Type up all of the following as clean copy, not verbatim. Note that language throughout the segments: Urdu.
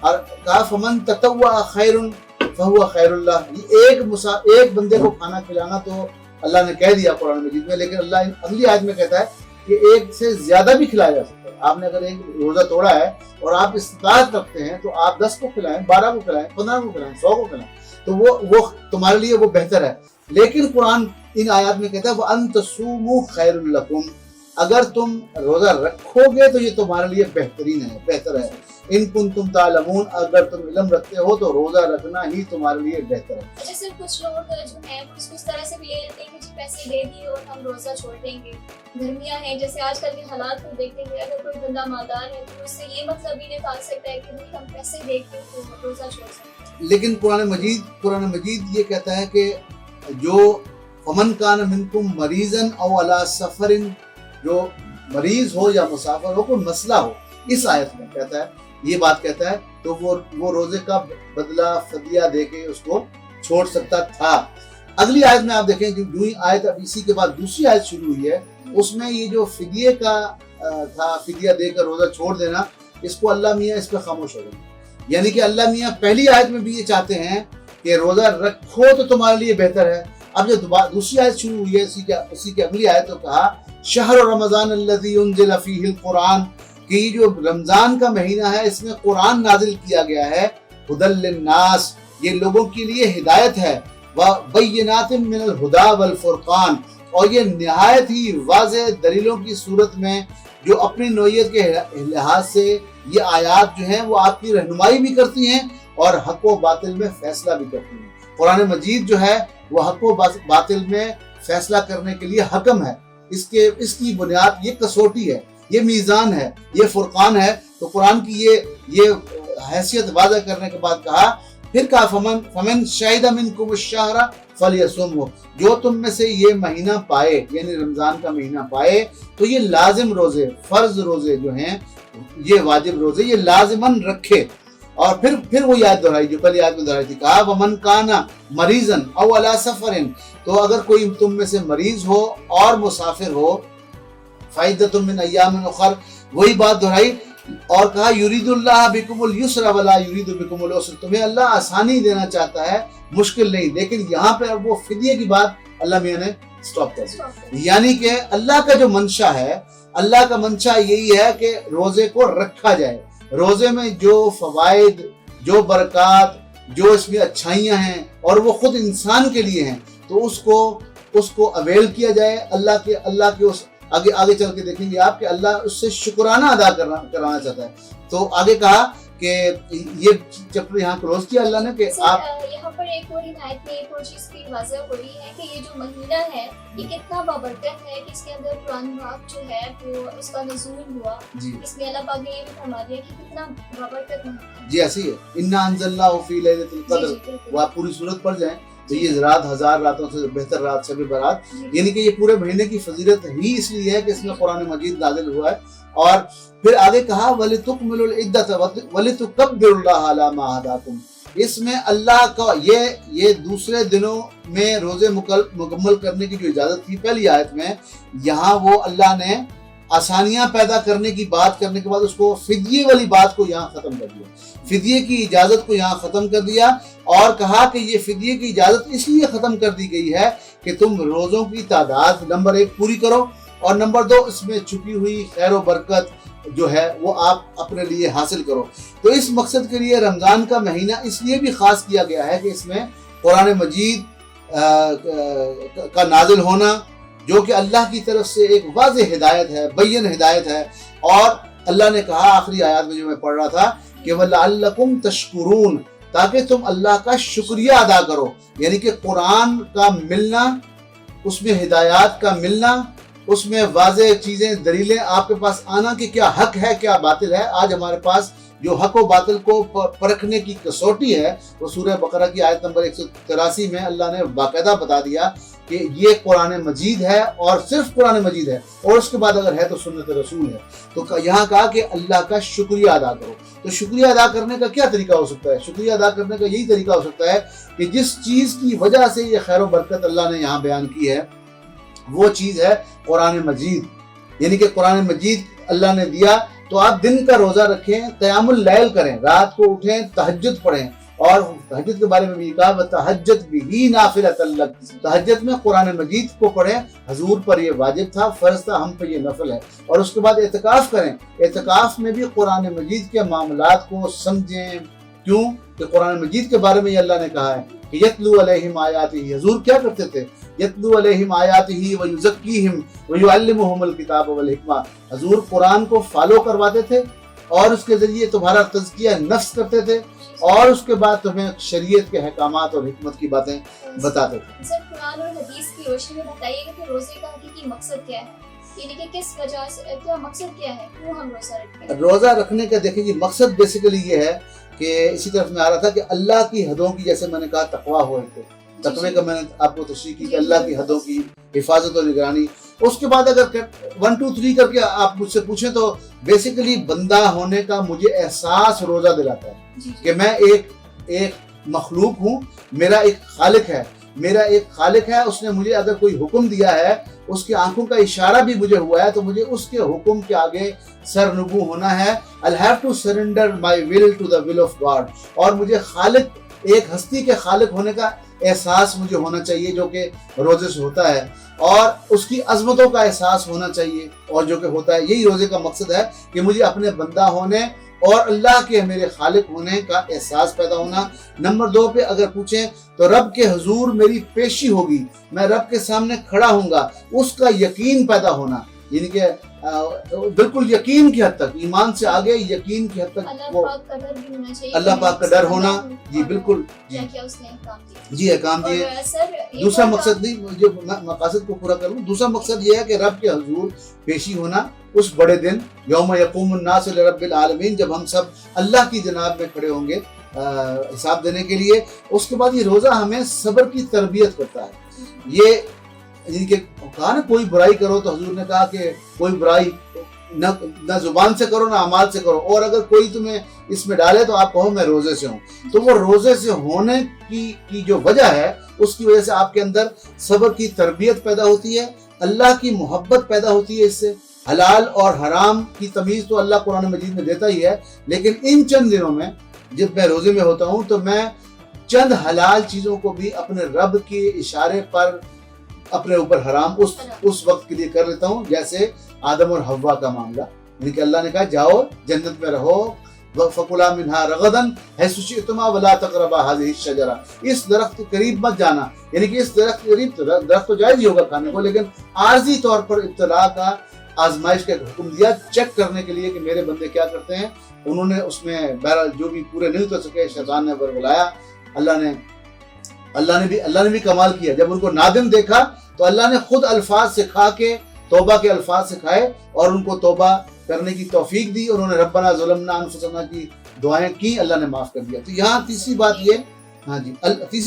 اور کہا فمن تطوع خیر فہو خیر اللہ، ایک بندے کو کھانا کھلانا تو اللہ نے کہہ دیا قرآن مجید میں، لیکن اللہ اگلی آیت میں کہتا ہے کہ ایک سے زیادہ بھی کھلایا جا سکتا ہے۔ آپ نے اگر ایک روزہ توڑا ہے اور آپ استطاعت رکھتے ہیں تو آپ 10 کو کھلائیں، 12 کو کھلائیں، 15 کو کھلائیں، 100 کو کھلائیں، تو وہ تمہارے لیے وہ بہتر ہے۔ لیکن قرآن ان آیات میں کہتا ہے وَأَن تَصُومُوا خَيْرٌ لَكُمْ، اگر تم روزہ رکھو گے تو یہ تمہارے لیے بہترین ہے، بہتر ہے۔ ان کنتم تعلمون، اگر تم علم رکھتے ہو تو روزہ رکھنا ہی تمہارے لیے بہتر ہے۔ اچھا سر، کچھ لوگ جو ہیں وہ اس طرح سے بھی لے لیتے ہیں کہ جی پیسے دے دیے اور ہم روزہ چھوڑ دیں گے۔ گرمیاں ہیں، جیسے آج کل کے حالات کو دیکھتے ہوئے اگر کوئی بندہ مالدار ہے تو اس سے یہ مطلب بھی نکال سکتا ہے کہ ہم پیسے دے کے تو روزہ چھوڑ سکتے ہیں۔ لیکن قرآن مجید یہ کہتا ہے کہ جو فمن کان منکم مریضا او علی سفر، جو مریض ہو یا مسافر ہو، کوئی مسئلہ ہو، اس آیت میں کہتا ہے، یہ بات کہتا ہے، تو وہ روزے کا بدلہ فدیہ دے کے اس کو چھوڑ سکتا تھا۔ اگلی آیت میں آپ دیکھیں کہ جو آیت اب اسی کے بعد دوسری آیت شروع ہوئی ہے، اس میں یہ جو فدیے کا تھا، فدیہ دے کر روزہ چھوڑ دینا، اس کو اللہ میاں اس پہ خاموش ہو گئے۔ یعنی کہ اللہ میاں پہلی آیت میں بھی یہ چاہتے ہیں کہ روزہ رکھو تو تمہارے لیے بہتر ہے۔ اب جو دوسری آیت شروع ہوئی ہے، اسی کی اگلی آیت تو کہا شہر رمضان الذی انزل فیہ القرآن، کہ یہ جو رمضان کا مہینہ ہے اس میں قرآن نازل کیا گیا ہے، ہدی للناس، یہ لوگوں کے لیے ہدایت ہے، وبینات من الہدی والفرقان، اور یہ نہایت ہی واضح دلیلوں کی صورت میں جو اپنی نوعیت کے لحاظ سے یہ آیات جو ہیں وہ آپ کی رہنمائی بھی کرتی ہیں اور حق و باطل میں فیصلہ بھی کرتی ہیں۔ قرآن مجید جو ہے وہ حق و باطل میں فیصلہ کرنے کے لیے حکم ہے، اس کی بنیاد یہ کسوٹی ہے، یہ میزان ہے، یہ فرقان ہے۔ تو قرآن کی یہ حیثیت واضح کرنے کے بعد کہا، پھر کہا فمن شہد منکم الشہر فلیصمہ، جو تم میں سے یہ مہینہ پائے، یعنی رمضان کا مہینہ پائے، تو یہ لازم روزے، فرض روزے جو ہیں، یہ واجب روزے، یہ لازماً رکھے۔ اور پھر وہ یاد دہرائی جو پہلی یاد میں دہرائی تھی، کہا ومن کان مریضا او علی سفر، تو اگر کوئی تم میں سے مریض ہو اور مسافر ہو، فائدۃ من ایام اخر، وہی بات دہرائی اور کہا یرید اللہ بکم اليسر ولا یرید بکم العسر، تمہیں اللہ آسانی دینا چاہتا ہے، مشکل نہیں۔ لیکن یہاں پہ وہ فدیے کی بات اللہ میاں نے سٹاپ کر دی، یعنی کہ اللہ کا جو منشا ہے، اللہ کا منشا یہی ہے کہ روزے کو رکھا جائے، روزے میں جو فوائد، جو برکات، جو اس میں اچھائیاں ہیں اور وہ خود انسان کے لیے ہیں، تو اس کو اویل کیا جائے۔ اللہ کے اس آگے چل کے دیکھیں گے آپ کہ اللہ اس سے شکرانہ ادا کرانا چاہتا ہے۔ تو آگے کہا کہ یہ چیپٹر یہاں کلوز کیا اللہ نے کہ آپ یہاں پر ایک اور ہدایت میں ایک اور چیز کی واضح ہو رہی ہے کہ یہ جو مہینہ ہے یہ کتنا بابرکت ہے کہ اس کے اندر قرآن پاک جو ہے وہ اس کا نزول ہوا، اس میں اللہ پاک نے یہ بھی فرما دیا کہ کتنا بابرکت ہے۔ جی ایسی ہے، انا انزلناہ فی لیلۃ القدر، وہ آپ پوری صورت پڑھ جائیں تو یہ رات 1000 راتوں سے بہتر رات شب برات، یعنی کہ یہ پورے مہینے کی فضیلت ہی اس لیے ہے کہ اس میں قرآن مجید نازل ہوا ہے۔ اور پھر آگے کہا وَلِتُكْمِلُوا الْعِدَّةَ وَلِتُكَبِّرُوا اللَّهَ عَلَى مَا هَدَاكُمْ، اس میں اللہ کا یہ دوسرے دنوں میں روزے مکمل کرنے کی جو اجازت تھی پہلی آیت میں، یہاں وہ اللہ نے آسانیاں پیدا کرنے کی بات کرنے کے بعد اس کو فدیے والی بات کو یہاں ختم کر دیا، فدیے کی اجازت کو یہاں ختم کر دیا اور کہا کہ یہ فدیے کی اجازت اس لیے ختم کر دی گئی ہے کہ تم روزوں کی تعداد نمبر 1 پوری کرو، اور نمبر 2 اس میں چھپی ہوئی خیر و برکت جو ہے وہ آپ اپنے لیے حاصل کرو۔ تو اس مقصد کے لیے رمضان کا مہینہ اس لیے بھی خاص کیا گیا ہے کہ اس میں قرآن مجید کا نازل ہونا جو کہ اللہ کی طرف سے ایک واضح ہدایت ہے، بین ہدایت ہے، اور اللہ نے کہا آخری آیات میں جو میں پڑھ رہا تھا کہ وَلَعَلَّكُمْ تَشْكُرُونَ، تاکہ تم اللہ کا شکریہ ادا کرو، یعنی کہ قرآن کا ملنا، اس میں ہدایات کا ملنا، اس میں واضح چیزیں، دلیلیں آپ کے پاس آنا کہ کیا حق ہے کیا باطل ہے۔ آج ہمارے پاس جو حق و باطل کو پرکھنے کی کسوٹی ہے وہ سورہ بقرہ کی آیت نمبر 183 میں اللہ نے باقاعدہ بتا دیا کہ یہ قرآن مجید ہے اور صرف قرآن مجید ہے، اور اس کے بعد اگر ہے تو سنت رسول ہے۔ تو یہاں کہا کہ اللہ کا شکریہ ادا کرو۔ تو شکریہ ادا کرنے کا کیا طریقہ ہو سکتا ہے؟ شکریہ ادا کرنے کا یہی طریقہ ہو سکتا ہے کہ جس چیز کی وجہ سے یہ خیر و برکت اللہ نے یہاں بیان کی ہے وہ چیز ہے قرآن مجید، یعنی کہ قرآن مجید اللہ نے دیا تو آپ دن کا روزہ رکھیں، قیام اللیل کریں، رات کو اٹھیں، تہجد پڑھیں، اور تہجد کے بارے میں بھی کہا وَتَہَجَّدْ بِهِ نَافِلَةً لَكَ، تہجد میں قرآن مجید کو پڑھیں، حضور پر یہ واجب تھا، فرض تھا، ہم پہ یہ نفل ہے۔ اور اس کے بعد اعتکاف کریں، اعتکاف میں بھی قرآن مجید کے معاملات کو سمجھیں، کیوں کہ قرآن مجید کے بارے میں یہ اللہ نے کہا ہے کہ یتلو علیہم آیاتہ، حضور کیا کرتے تھے؟ یتلو علیہم آیاتہ ویزکیہم ویعلمہم الکتاب والحکمہ، حضور قرآن کو فالو کرواتے تھے اور اس کے ذریعے تمہارا تزکیہ نفس کرتے تھے، اور اس کے بعد تمہیں شریعت کے احکامات اور حکمت کی باتیں بتاتے تھے۔ سر قرآن اور حدیث کی روشنی میں بتائیے کہ روزے کا حقیقی مقصد کیا ہے، یعنی کہ کس وجہ سے، کیا مقصد کیا ہے، کیوں ہم روزہ رکھتے ہیں؟ روزہ رکھنے کا دیکھیں جی مقصد بیسیکلی یہ ہے کہ اسی طرف میں آ رہا تھا کہ اللہ کی حدوں کی، جیسے میں نے کہا تقویٰ ہو، تقوی کا میں نے آپ کو تشریح کی کہ اللہ کی حدوں کی حفاظت اور نگرانی۔ اس کے بعد اگر 1 2 3 کر کے آپ مجھ سے پوچھیں تو بیسیکلی بندہ ہونے کا مجھے احساس روزہ دلاتا ہے کہ میں ایک مخلوق ہوں، میرا ایک خالق ہے، اس نے مجھے اگر کوئی حکم دیا ہے، اس کی آنکھوں کا اشارہ بھی مجھے ہوا ہے، تو مجھے اس کے حکم کے آگے سرنگو ہونا ہے۔ I'll have to surrender my will to the will of God، اور مجھے خالق، ایک ہستی کے خالق ہونے کا احساس مجھے ہونا چاہیے جو کہ روزے سے ہوتا ہے، اور اس کی عظمتوں کا احساس ہونا چاہیے اور جو کہ ہوتا ہے۔ یہی روزے کا مقصد ہے کہ مجھے اپنے بندہ ہونے اور اللہ کے میرے خالق ہونے کا احساس پیدا ہونا۔ نمبر 2 پہ اگر پوچھیں تو رب کے حضور میری پیشی ہوگی، میں رب کے سامنے کھڑا ہوں گا، اس کا یقین پیدا ہونا، یعنی کہ بالکل یقین کی حد تک، ایمان سے آگے یقین کی حد تک وہ اللہ پاک کا ڈر ہونا۔ جی بالکل، جی احکام دیے۔ دوسرا مقصد نہیں، جو مقاصد کو پورا کروں، دوسرا مقصد یہ ہے کہ رب کے حضور پیشی ہونا اس بڑے دن، یوم یقوم الناس لرب العالمین، جب ہم سب اللہ کی جناب میں کھڑے ہوں گے حساب دینے کے لیے۔ اس کے بعد یہ روزہ ہمیں صبر کی تربیت کرتا ہے۔ یہ یعنی کہ کہا نا کوئی برائی کرو تو حضور نے کہا کہ کوئی برائی نہ زبان سے کرو نہ اعمال سے کرو، اور اگر کوئی تمہیں اس میں ڈالے تو آپ کہو میں روزے سے ہوں۔ تو وہ روزے سے ہونے کی جو وجہ ہے، اس کی وجہ سے آپ کے اندر صبر کی تربیت پیدا ہوتی ہے، اللہ کی محبت پیدا ہوتی ہے۔ اس سے حلال اور حرام کی تمیز تو اللہ قرآن مجید میں دیتا ہی ہے، لیکن ان چند دنوں میں جب میں روزے میں ہوتا ہوں تو میں چند حلال چیزوں کو بھی اپنے رب کے اشارے پر اپنے اوپر حرام اس وقت کے لیے کر لیتا ہوں، جیسے آدم اور حوا کا معاملہ، یعنی کہ اللہ نے کہا جاؤ جنت میں رہو، فَكُلَا مِنْهَا رَغَدًا حَيْثُ شِئْتُمَا وَلَا تَقْرَبَا هَذِهِ الشَّجَرَةَ، اس درخت کے قریب مت جانا، یعنی کہ اس درخت کے قریب، درخت تو جائز ہی ہوگا کھانے کو، لیکن عارضی طور پر ابتلا کا، آزمائش کا حکم دیا چیک کرنے کے لیے کہ میرے بندے کیا کرتے ہیں۔ انہوں نے اس میں بہرحال جو بھی پورے نہیں کر سکے، شیطان نے برگلایا، اللہ نے بھی کمال کیا۔ جب ان کو نادم دیکھا تو اللہ نے خود الفاظ سکھا کے، توبہ کے الفاظ سکھائے اور ان کو توبہ کرنے کی توفیق دی۔ انہوں نے ربنا ظلمنا انفسنا کی دعائیں کی، اللہ نے معاف کر دیا۔ تو یہاں تیسری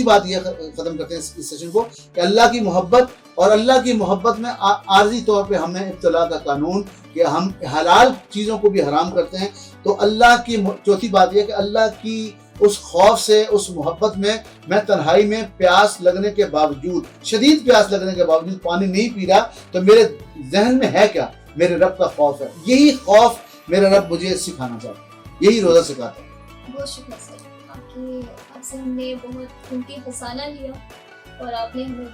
بات یہ ختم کرتے ہیں اس سیشن کو کہ اللہ کی محبت، اور اللہ کی محبت میں عارضی طور پہ ہمیں ابتلا کا قانون کہ ہم حلال چیزوں کو بھی حرام کرتے ہیں۔ تو اللہ کی چوتھی بات یہ کہ اللہ کی اس خوف سے، اس محبت میں تنہائی میں پیاس لگنے کے باوجود، شدید پیاس لگنے کے باوجود پانی نہیں پی رہا، تو میرے ذہن میں ہے کیا؟ میرے رب کا خوف ہے۔ یہی خوف میرا رب مجھے سکھانا چاہتا ہے، یہی روزہ سکھاتا ہے۔ بہت شکریہ سر، آپ سے ہم نے بہت قیمتی خزانہ لیا اور آپ نے ہمیں